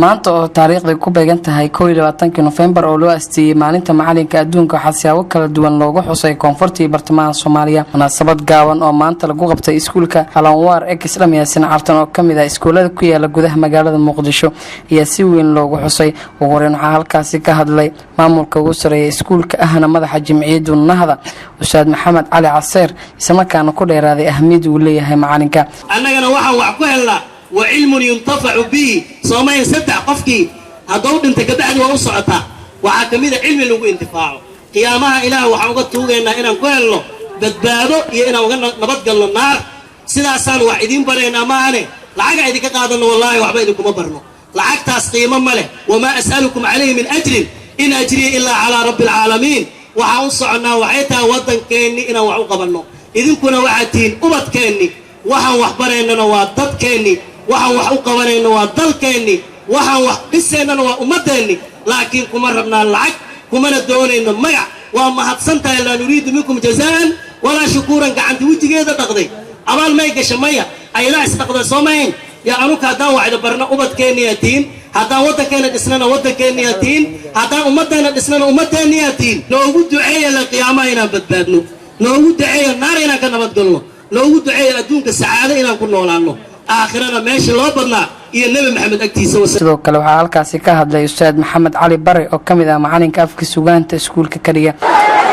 maanta oo taariikhda ku beegan tahay 21 November oo loo asteeyay maalinta macalinka adduunka xasiyaabo kala duwan loogu xusay koonfurta iyo bartamaha Soomaaliya munaasabad gaaban oo maanta lagu qabtay iskuulka Alanwar ee Islaamiyadsan cartan oo kamid ah iskuulada ku yaala gudaha magaalada Muqdisho iyo si weyn loogu xusay ugu horeyn waxa halkaasi ka hadlay maamulka ugu sareeya iskuulka ahna madaxa jamciyadda Nahda Ustaad Maxamed Cali Caseer isla kaana ku dheeraaday ahmiyad uu leeyahay macalinka annagana waxaan wax ku helnaa وعلم ينتفع به صومين ستة قفكي هدول انت كبعد وأصعطها وعاكميد علم لو انتفاعه قيامها إله وحوقته إن كله بدبادو إنا وقلنا نبض النار سيدا سان واحدين برينا ماني لعاق عيدك قادنا والله وعبيدكم أبرنا لعاق تاسقيما ماله وما أسألكم عليه من أجر إن أجري إلا على رب العالمين وحوصعنا وعيتها ودن كيني إنا وعوقبنا إذن كنا وعدين أمد كيني وحن وحبريننا وضد كيني waxaan wax u qabanayno waa dalkeeni waxaan wax dhiseynana waa ummadeeni laakiin kuma rabnaa lacag kuma doonayno magac waa mahadsantahay la nuriidu minkum jazaan wala shukuran gacanta wajigeeda dhaqday abaal may gashamaya ay la isdaqda Soomaaliya ya anuka haddaan wacdo barna ubadkeeni yaatiin haddaan wadankeena dhisnana wadankeeni yaatiin haddaan ummadeena dhisnana ummadeeni yaatiin noogu duceeyo la qiyaamaha inaan badbaadno noogu duceeyo naar inaan ka nabadgalno noogu duceeyo adduunka sacaado inaan ku noolaano آخرنا ماشي الله بدنا يا النبي محمد أكتيسه sidoo kale waxa halkaasi ka hadlay Ustaad Maxamed Cali Bare oo kamid ah macalinka afka suugaanta iskuulka kaliya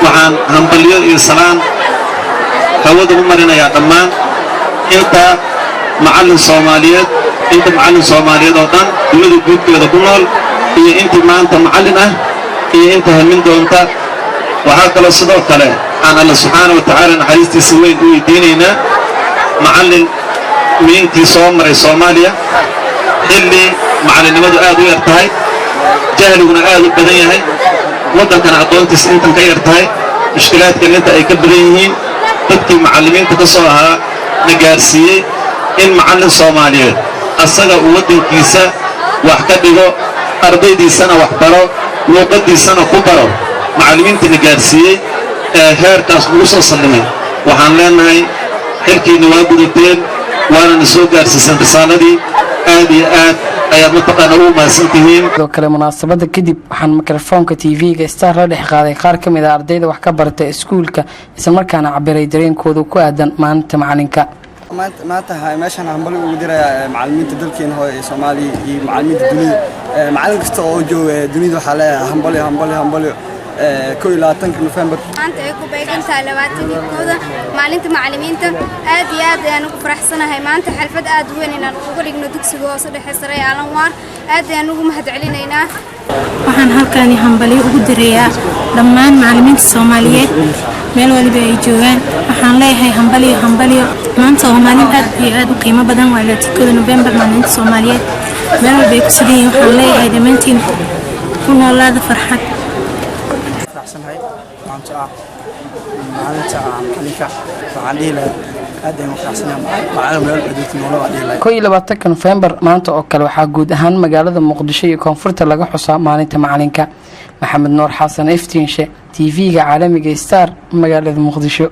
waxaan hambalyo iyo salaan hawada u marinayaa dhammaan inta macallin Soomaaliyeed oo dhan dawladda guudkeeda ku nool iyo inta maanta macallin ah iyo inta hamin doonta waxa kale sidoo kale aan Allah subhanahu wa ta'ala naxariistiisa weyn u weydiinaynaa macallin miintii soo maray Soomaaliya xilli macalinimadu aad u yartahay jahliguna aad u badan yahay wadankana aqoontiisa intan ka yartahay mushkilaadka inta ay ka badan yihiin dadkii macallimiinta ka soo ahaa na gaarsiiyey in macallin Soomaaliyeed asaga uu wadankiisa wax ka dhigo ardaydiisana wax baro luqadiisana ku baro macallimiinta na gaarsiiyey heerkaas ugu soo sallimay waxaan leenahay xilkiina waa gudateen وانا نسوق أرسل رسالتي آدي أيام متقنا وما سنتين. كل مناسبة كدب عن ميكروفون كتيفي كاستار رح قاضي خاركم إذا أرديد وحكبرت سكولك اسمه كان عبر يدرين كودو كأدن ما أنت معلنك. ما تها ماشي أنا عم بقول مدير معلمين تدركين هو سومالي معلمين الدنيا معلم كستوجو دنيا حالة هم بلي كل 20 نوفمبر أنت إيكو بيجن سالواتني كذا معلنت معلمينته آدي أنا كفرح سنة هاي ما أنت حلفت وين إن نقول إنه تكسبوا صدق حسرية على نوار أنا مهد علينا هنا waxaan halkaani hambali ugu direeyaa dhammaan macallimiinta Soomaaliyeed meel waliba ay joogaan waxaan leeyahay hambali maanta oo maalin aad u qiimo badan waa 20 November maalinta Soomaaliyeed meel waliba ay ku sideen waxaan leeyahay dhamaantiin ku noolaada farxad هاي maalinta macalinka waxaan dhihi lahaa aad ayaan u faraxsanahay macallin meel adeegto nolol waa dhihi lahaa 21 November maanta oo kale waxaa guud ahaan magaalada Muqdisho iyo koonfurta laga xusaa maalinta macalinka Maxamed Nuur Xasan Iftiinshe TV-ga caalamiga Star magaalada Muqdisho